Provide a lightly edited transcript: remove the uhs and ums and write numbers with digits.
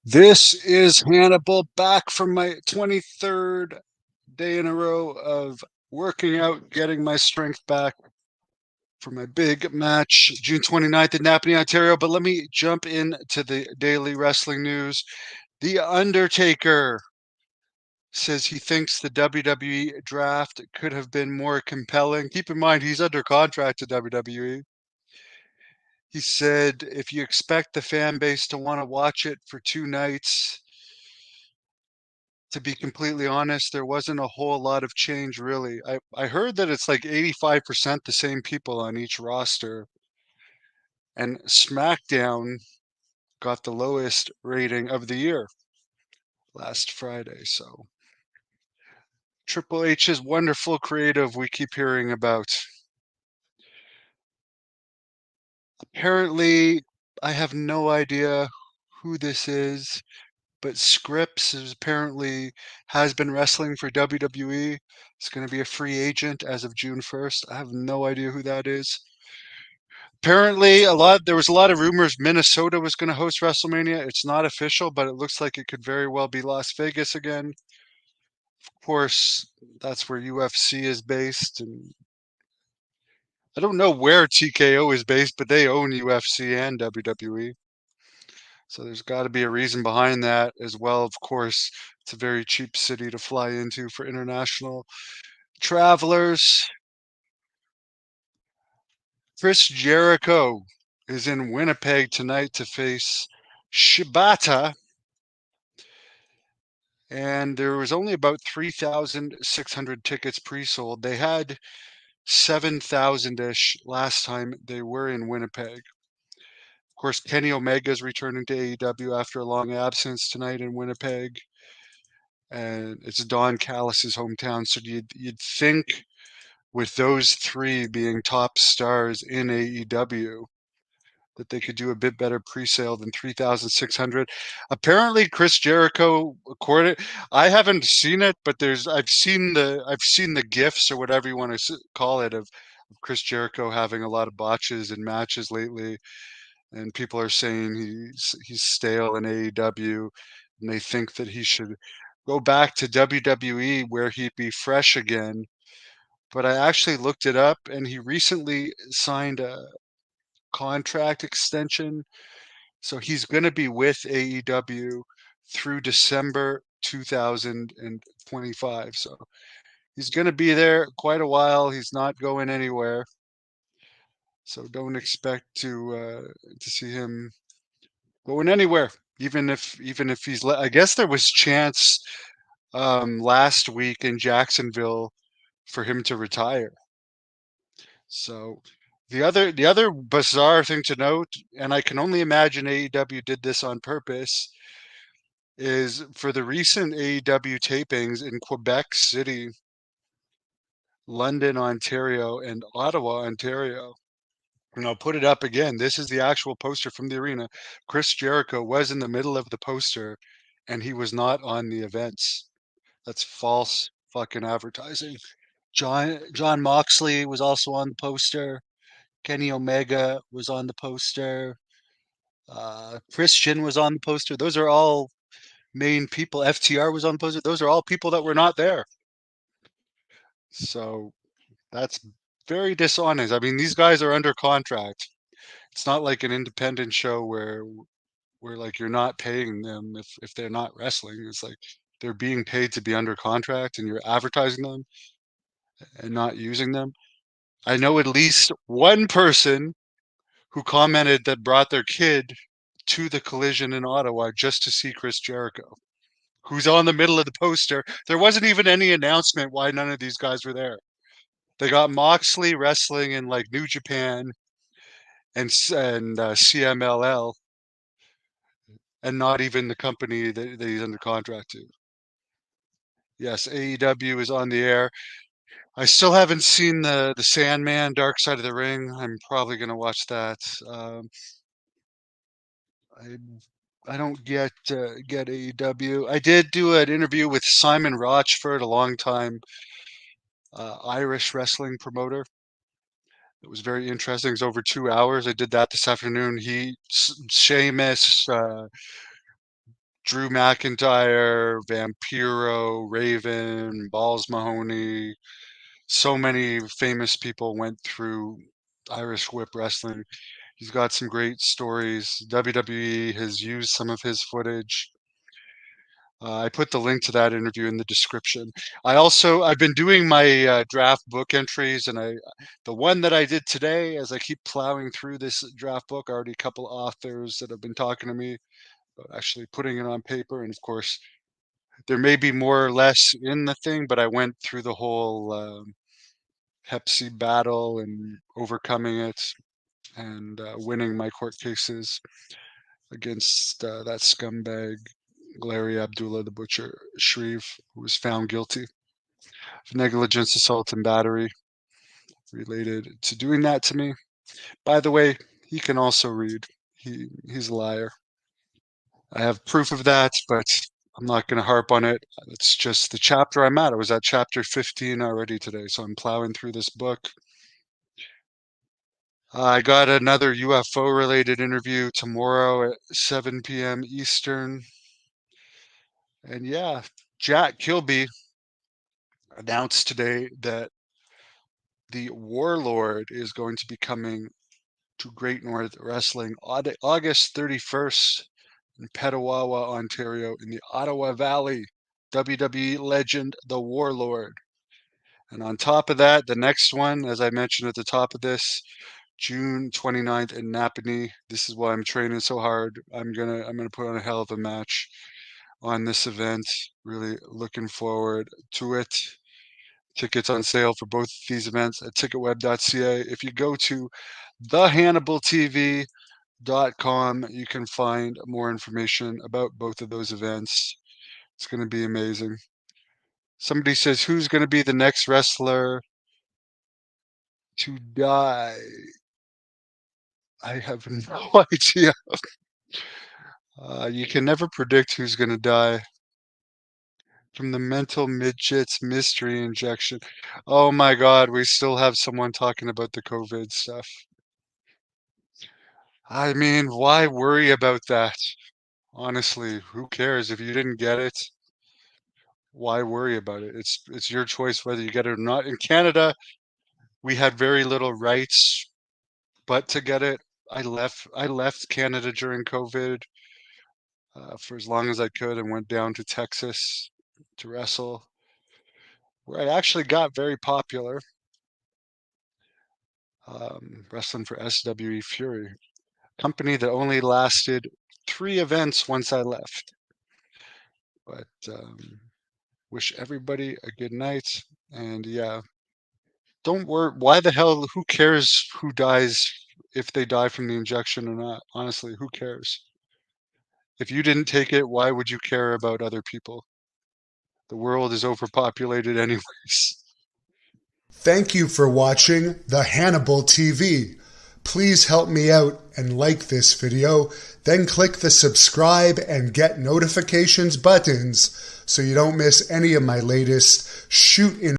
This is Hannibal back from my 23rd day in a row of working out, getting my strength back for my big match June 29th in Napanee, Ontario. But let me jump into the daily wrestling news. The Undertaker says he thinks the WWE draft could have been more compelling. Keep in mind, he's under contract to WWE. He said, if you expect the fan base to want to watch it for 2 nights, to be completely honest, there wasn't a whole lot of change really. I heard that it's like 85% the same people on each roster, and SmackDown got the lowest rating of the year last Friday. So Triple H's wonderful creative we keep hearing about. Apparently, I have no idea who this is, but Scripps is apparently has been wrestling for WWE. It's going to be a free agent as of June 1st. I have no idea who that is. Apparently, there was a lot of rumors Minnesota was going to host WrestleMania. It's not official, but it looks like it could very well be Las Vegas again. Of course, that's where UFC is based, and I don't know where TKO is based, but they own UFC and WWE. So there's got to be a reason behind that as well. Of course, it's a very cheap city to fly into for international travelers. Chris Jericho is in Winnipeg tonight to face Shibata, and there was only about 3,600 tickets pre-sold. They had 7,000-ish last time they were in Winnipeg. Of course, Kenny Omega is returning to AEW after a long absence tonight in Winnipeg, and it's Don Callis's hometown. So you'd think with those three being top stars in AEW, that they could do a bit better pre-sale than 3,600. Apparently, Chris Jericho, according, I haven't seen it, but I've seen the gifs or whatever you want to call it of Chris Jericho having a lot of botches in matches lately, and people are saying he's stale in AEW, and they think that he should go back to WWE where he'd be fresh again. But I actually looked it up, and he recently signed a contract extension, so he's going to be with AEW through December 2025. So he's going to be there quite a while. He's not going anywhere. So don't expect to see him going anywhere. Even if I guess there was chance last week in Jacksonville for him to retire. So the other bizarre thing to note, and I can only imagine AEW did this on purpose, is for the recent AEW tapings in Quebec City, London, Ontario, and Ottawa, Ontario. And I'll put it up again. This is the actual poster from the arena. Chris Jericho was in the middle of the poster, and he was not on the events. That's false fucking advertising. John Moxley was also on the poster. Kenny Omega was on the poster. Christian was on the poster. Those are all main people. FTR was on the poster. Those are all people that were not there. So that's very dishonest. I mean, these guys are under contract. It's not like an independent show where like you're not paying them if they're not wrestling. It's like they're being paid to be under contract and you're advertising them and not using them. I know at least one person who commented that brought their kid to the collision in Ottawa just to see Chris Jericho, who's on the middle of the poster. There wasn't even any announcement why none of these guys were there. They got Moxley wrestling in like New Japan and CMLL, and not even the company that he's under contract to. Yes, AEW is on the air. I still haven't seen the Sandman Dark Side of the Ring. I'm probably gonna watch that. I I don't get AEW. I did do an interview with Simon Rochford, a long time Irish wrestling promoter. It was very interesting. It was over 2 hours. I did that this afternoon. Sheamus, Drew McIntyre, Vampiro, Raven, Balls Mahoney. So many famous people went through Irish Whip Wrestling. He's got some great stories. WWE has used some of his footage. I put the link to that interview in the description. I've been doing my draft book entries, and the one that I did today, as I keep plowing through this draft book, already a couple authors that have been talking to me about actually putting it on paper. And of course, there may be more or less in the thing, but I went through the whole Hep C battle and overcoming it and winning my court cases against that scumbag Larry Abdullah the Butcher Shreve, who was found guilty of negligence, assault, and battery related to doing that to me. By the way, he can also read. He's a liar. I have proof of that, but I'm not going to harp on it. It's just the chapter I'm at. I was at chapter 15 already today, so I'm plowing through this book. I got another UFO-related interview tomorrow at 7 p.m. Eastern. And yeah, Jack Kilby announced today that the Warlord is going to be coming to Great North Wrestling August 31st in Petawawa, Ontario, in the Ottawa Valley. WWE legend, the Warlord. And on top of that, the next one, as I mentioned at the top of this, June 29th in Napanee. This is why I'm training so hard. I'm gonna put on a hell of a match on this event. Really looking forward to it. Tickets on sale for both these events at ticketweb.ca. If you go to thehannibaltv.com, you can find more information about both of those events. It's going to be amazing. Somebody says, who's going to be the next wrestler to die? I have no idea. You can never predict who's going to die. From the mental midgets mystery injection. Oh my God, we still have someone talking about the COVID stuff. I mean, why worry about that? Honestly, who cares if you didn't get it? Why worry about it? It's your choice whether you get it or not. In Canada, we had very little rights, but to get it, I left Canada during COVID for as long as I could and went down to Texas to wrestle, where I actually got very popular, wrestling for SWE Fury, company that only lasted 3 events once I left. But wish everybody a good night, and yeah, don't worry. Why the hell? Who cares who dies if they die from the injection or not? Honestly, who cares? If you didn't take it, why would you care about other people? The world is overpopulated anyways. Thank you for watching The Hannibal TV. Please help me out and like this video, then click the subscribe and get notifications buttons so you don't miss any of my latest shoot in